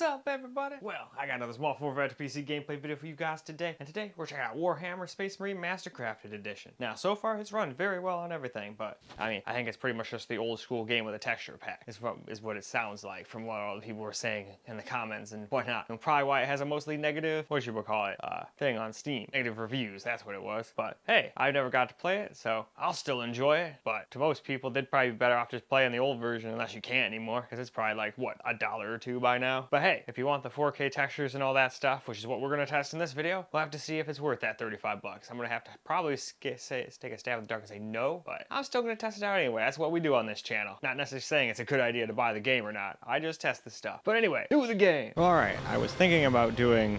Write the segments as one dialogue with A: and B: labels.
A: up, everybody? Well, I got another small form Predator PC gameplay video for you guys today, and today we're checking out Warhammer Space Marine Mastercrafted Edition. Now, so far it's run very well on everything, but I think it's pretty much just the old school game with a texture pack. Is what it sounds like from what all the people were saying in the comments and whatnot. And probably why it has a mostly negative, what you would call it, thing on Steam. Negative reviews, that's what it was. But hey, I never got to play it, so I'll still enjoy it. But to most people, they'd probably be better off just playing the old version unless you can't anymore, because it's probably like, what, $1 or $2 by now? But hey, if you want the 4K textures and all that stuff, which is what we're gonna test in this video, we'll have to see if it's worth that 35 bucks. I'm gonna have to probably take a stab in the dark and say no, but I'm still gonna test it out anyway. That's what we do on this channel. Not necessarily saying it's a good idea to buy the game or not. I just test the stuff. But anyway, do the game. All right, I was thinking about doing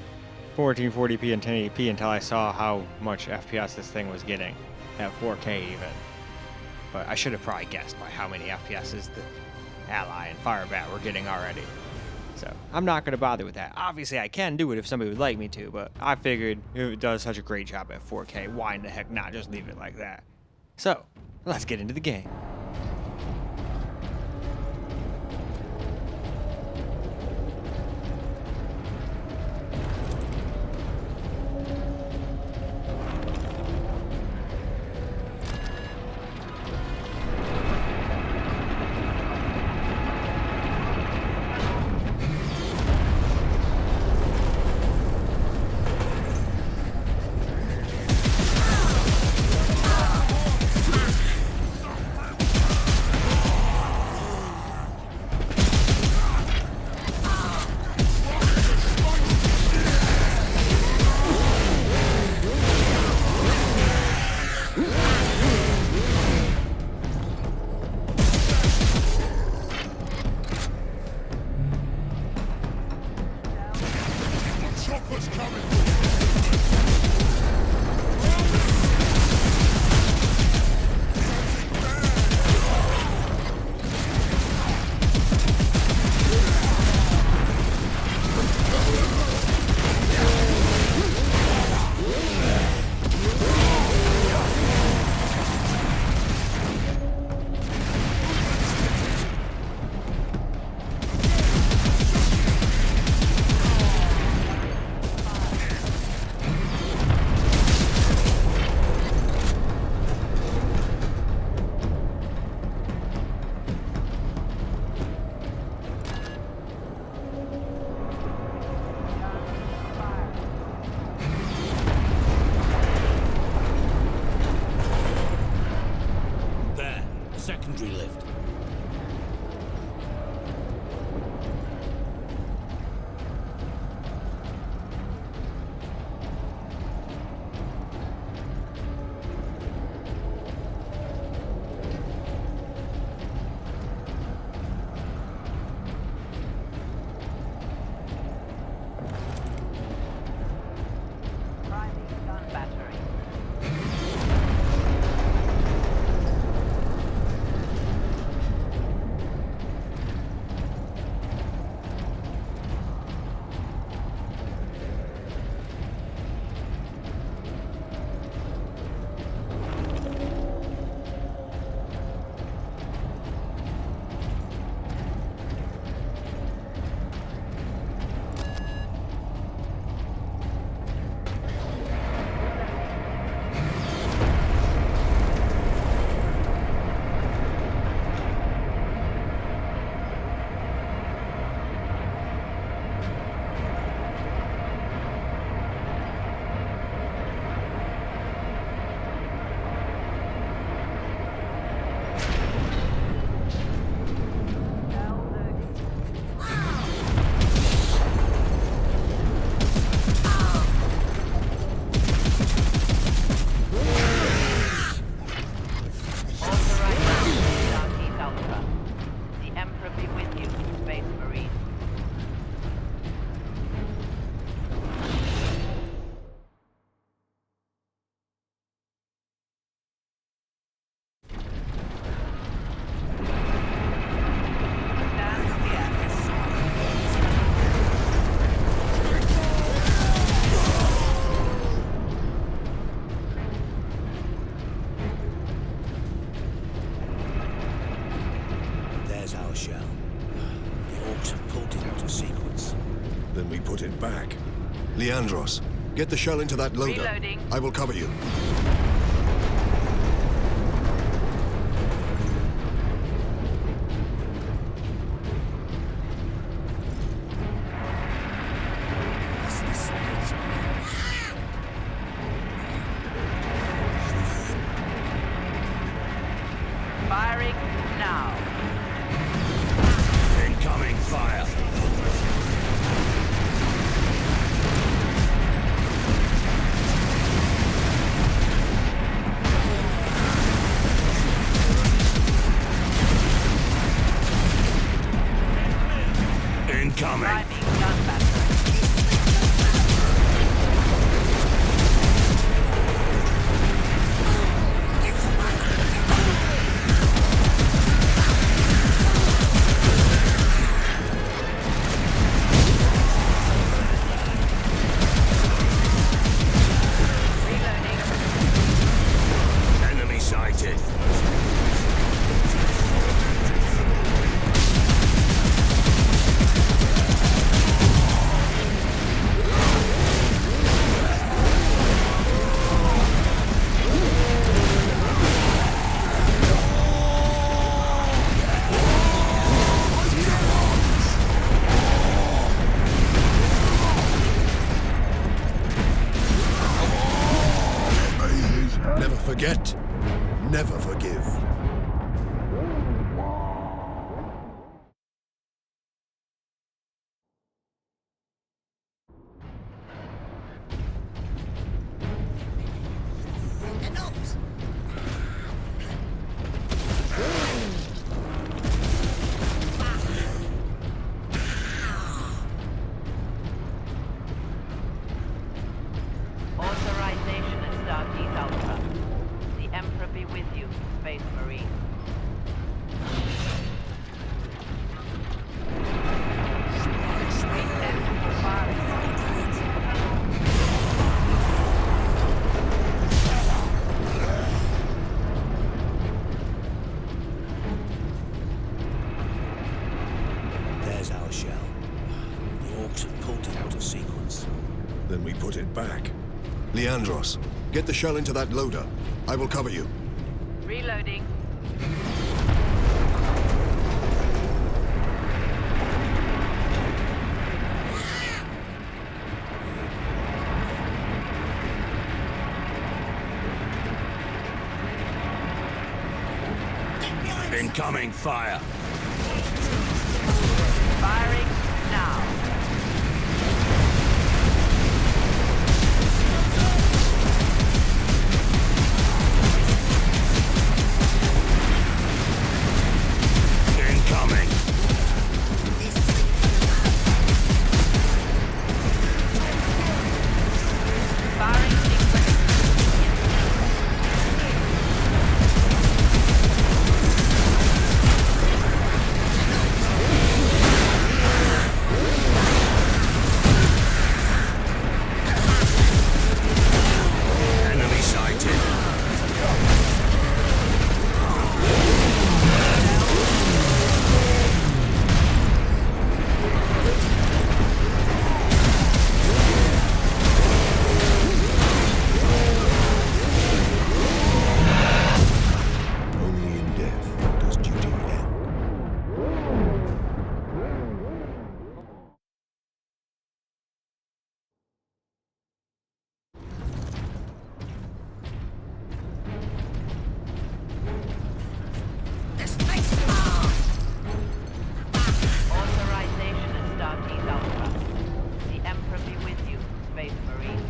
A: 1440p and 1080p until I saw how much FPS this thing was getting at 4K even. But I should have probably guessed by how many FPSs the Ally and Firebat were getting already. So I'm not going to bother with that. Obviously I can do it if somebody would like me to, but I figured if it does such a great job at 4K, why in the heck not just leave it like that? So let's get into the game.
B: Then we put it back. Leandros, get the shell into that loader.
C: Reloading.
B: I will cover you.
C: Firing now.
D: Incoming fire. Incoming.
C: Driving gun battery.
D: Enemy sighted.
B: Never forget, never forgive.
C: Authorization at Stargate Alpha. The Emperor be with you, Space Marine. Reset for firing.
D: There's our shell. The orcs have pulled it out of sequence.
B: Then we put it back. Leandros, get the shell into that loader. I will cover you.
C: Reloading.
D: Incoming fire.
C: Firing now.
D: Incoming.
C: Firing sequence.
D: Enemy sighted.
B: Only in death does duty end.
C: Authorization at Stargate Alpha. The Emperor be with you, Space Marine.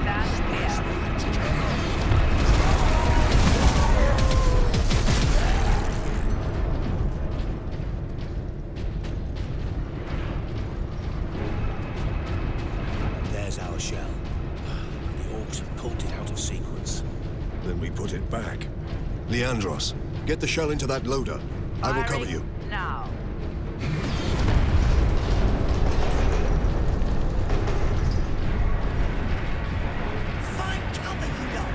C: Stand clear.
D: There's our shell. The orcs have pulled it out of sequence.
B: Then we put it back. Leandros, get the shell into that loader. I will cover
C: Firing
B: you.
C: now.
D: Find cover, you lot!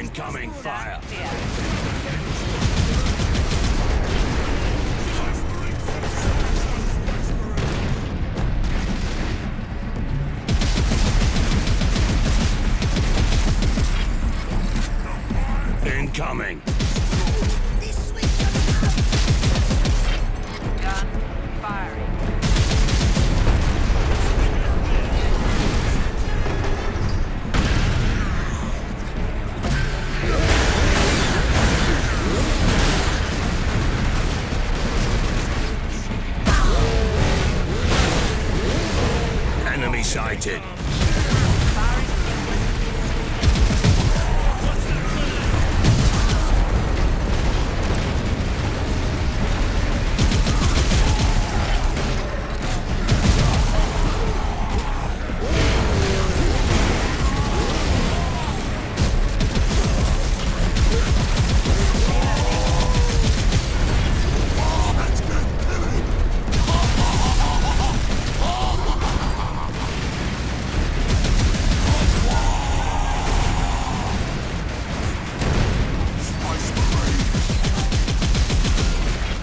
D: Incoming fire. Incoming.
C: Gun firing.
D: Enemy sighted.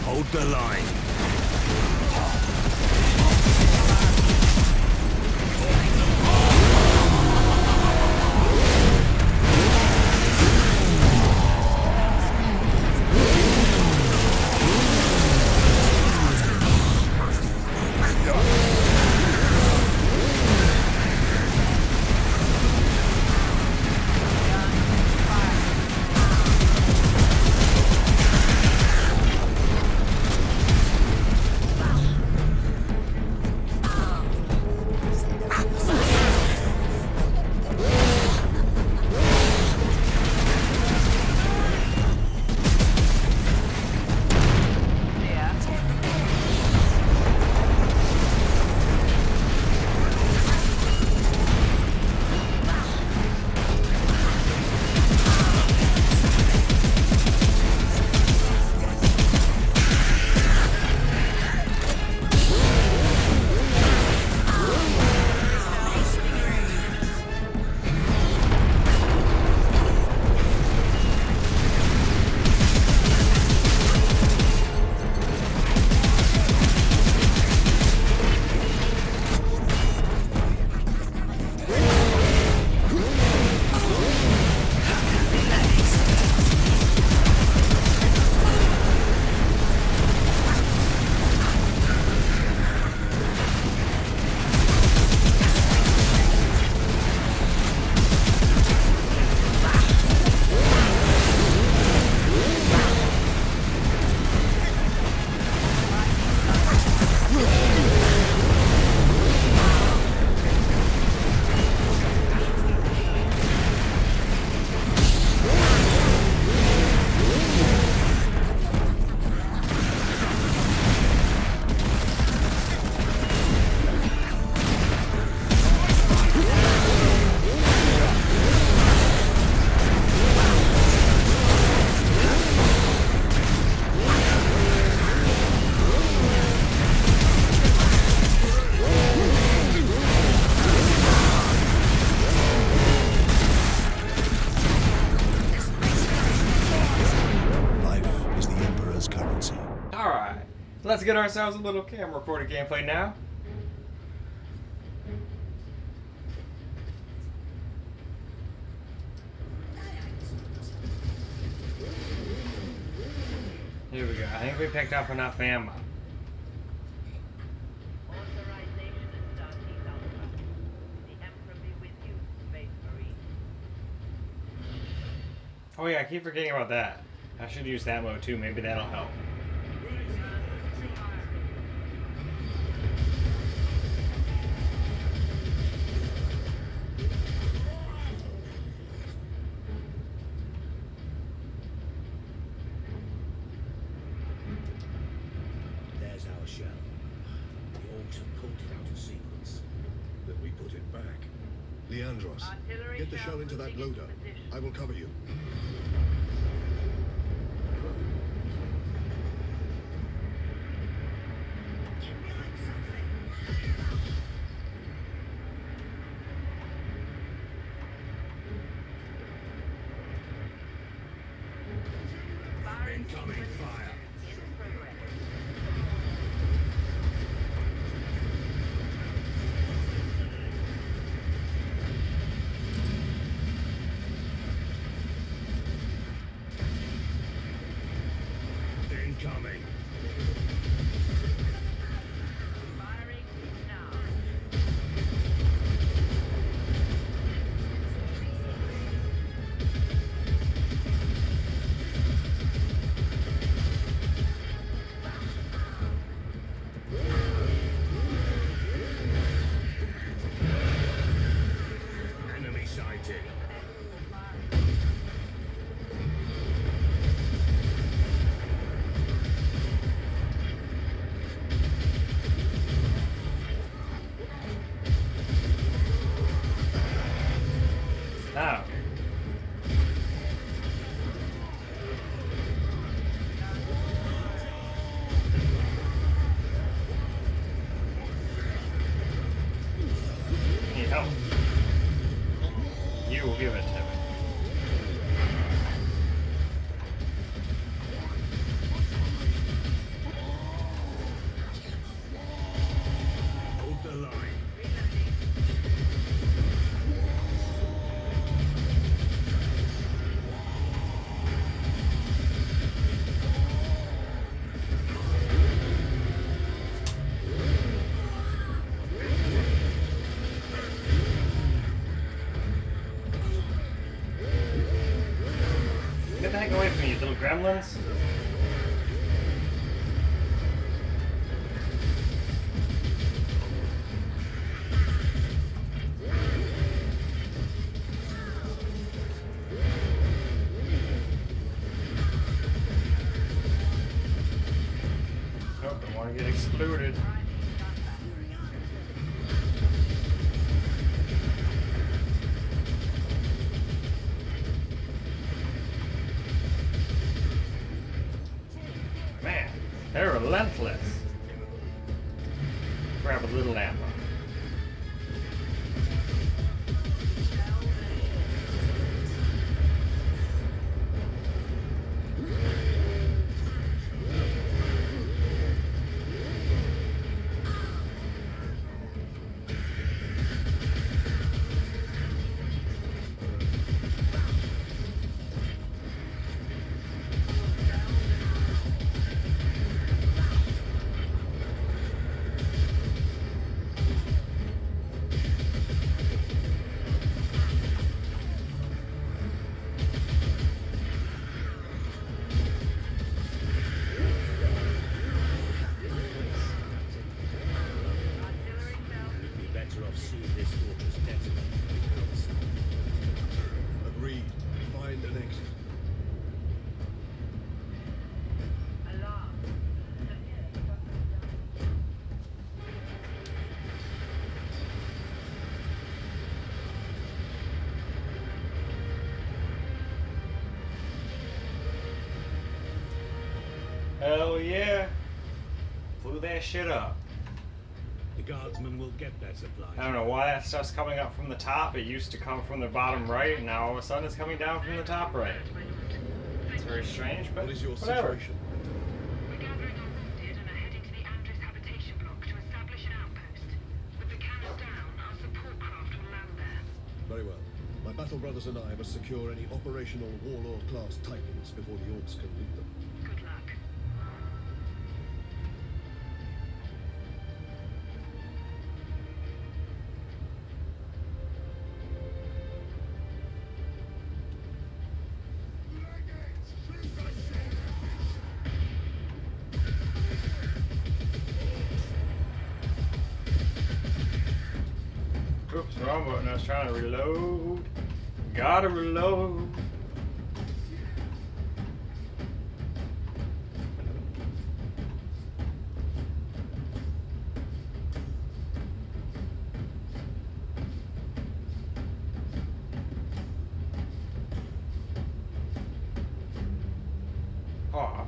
D: Hold the line.
A: Let's get ourselves a little camcorder gameplay now. Here we go. I think we picked up enough ammo.
C: Authorization is starting Alpha. The Emperor be with you, Space Marine.
A: Oh yeah, I keep forgetting about that. I should use that mode too. Maybe that'll help.
D: There's our shell. The orcs have pulled it out of sequence.
B: Then we put it back. Leandros,
C: Artillery
B: get the shell into that
C: moving
B: loader.
C: position.
B: I will cover you.
D: Incoming fire.
C: In progress.
D: Incoming.
C: Firing now.
D: Enemy sighted.
A: Now. Need help. You will give it to me.
D: Hold the line.
A: Get the heck away from me, you little gremlins. Oh, don't want to get exploded. Man, they're relentless. Grab a little ammo.
D: You'd be better off seeing this fortress detonate.
B: Agreed. Find an exit.
C: Alarm.
A: Hell yeah. Blew that shit up.
D: The guardsmen will get their supplies.
A: I don't know why that stuff's coming up from the top. It used to come from the bottom right, and now all of a sudden it's coming down from the top right. It's very strange, but
B: What is your
A: whatever.
B: situation?
E: We're gathering our wounded and are heading to the Andres habitation block to establish an outpost. With the cannons down, our support craft will land there.
B: Very well. My battle brothers and I must secure any operational warlord class titans before the orcs can loot them.
E: Good luck.
A: Oops, wrong button. I was trying to reload. Gotta reload. Aw.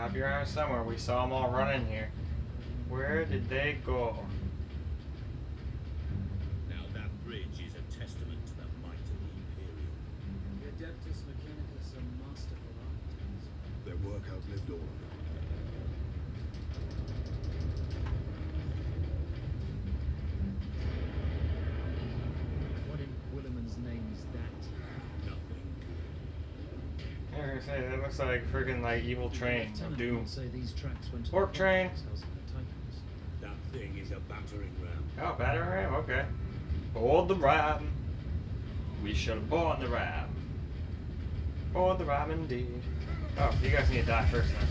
A: gotta be around somewhere. We saw them all running here. Where did they go?
D: Now that bridge is a testament to the might of the Imperium.
F: The Adeptus Mechanicus are masterful architects.
B: Their work outlived all of them.
F: What in Quilliman's name is that?
D: Nothing
A: I was gonna say, that looks like friggin' like evil train of
F: Lieutenant
A: doom.
F: would say these tracks went to
A: Pork
F: the
A: train.
F: House of the Titans.
D: That thing is a battering ram.
A: Oh, battering ram, okay. Board the ram. We shall board the ram. Board the ram indeed. Oh, you guys need to die first then.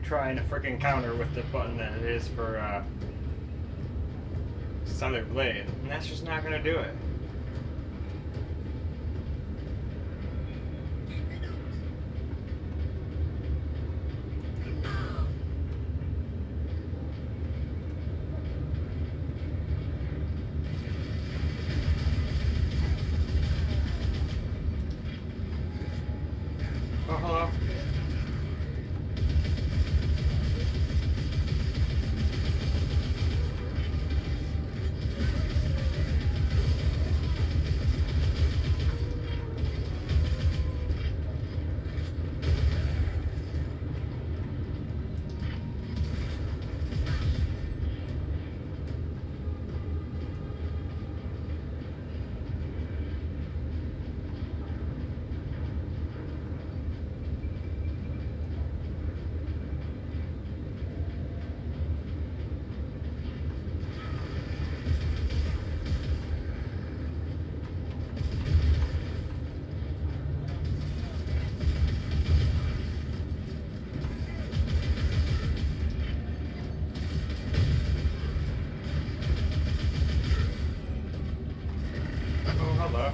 A: Trying to freaking counter with the button that it is for Stellar Blade, and that's just not gonna do it. Oh, hello. Hello.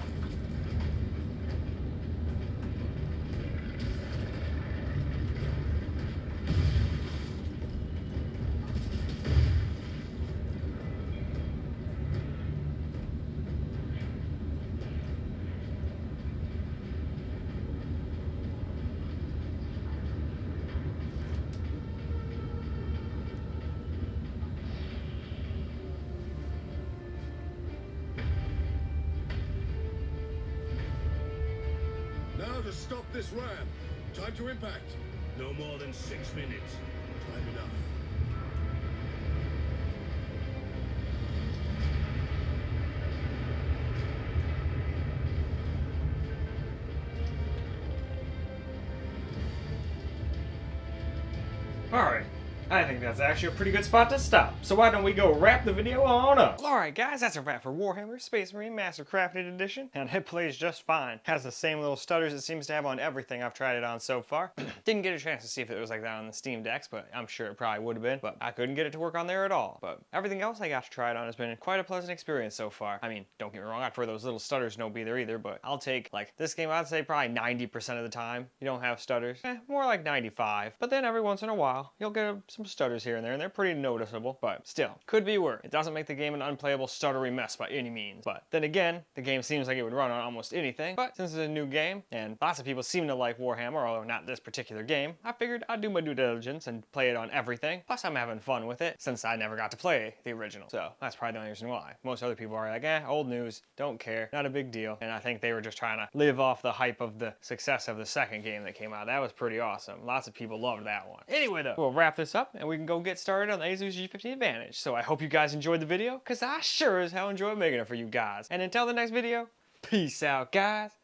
B: Now to stop this ram. Time to impact.
D: No more than 6 minutes.
B: Time enough.
A: Alright. I think that's actually a pretty good spot to stop. So why don't we go wrap the video on up? Alright guys, that's a wrap for Warhammer Space Marine Mastercrafted Edition. And it plays just fine. Has the same little stutters it seems to have on everything I've tried it on so far. Didn't get a chance to see if it was like that on the Steam Decks, but I'm sure it probably would have been. But I couldn't get it to work on there at all. But everything else I got to try it on has been quite a pleasant experience so far. I mean, don't get me wrong, I prefer those little stutters no be there either, but I'll take, like, this game I'd say probably 90% of the time you don't have stutters. More like 95. But then every once in a while, you'll get some stutters here and there, and they're pretty noticeable, but still, could be worse. It doesn't make the game an unplayable, stuttery mess by any means. But then again, the game seems like it would run on almost anything, but since it's a new game, and lots of people seem to like Warhammer, although not this particular game, I figured I'd do my due diligence and play it on everything. Plus, I'm having fun with it, since I never got to play the original. So that's probably the only reason why. Most other people are like, old news, don't care, not a big deal. And I think they were just trying to live off the hype of the success of the second game that came out. That was pretty awesome. Lots of people loved that one. Anyway though, we'll wrap this up and we can go get started on the Asus G15 Advantage. So I hope you guys enjoyed the video, because I sure as hell enjoyed making it for you guys. And until the next video, peace out guys.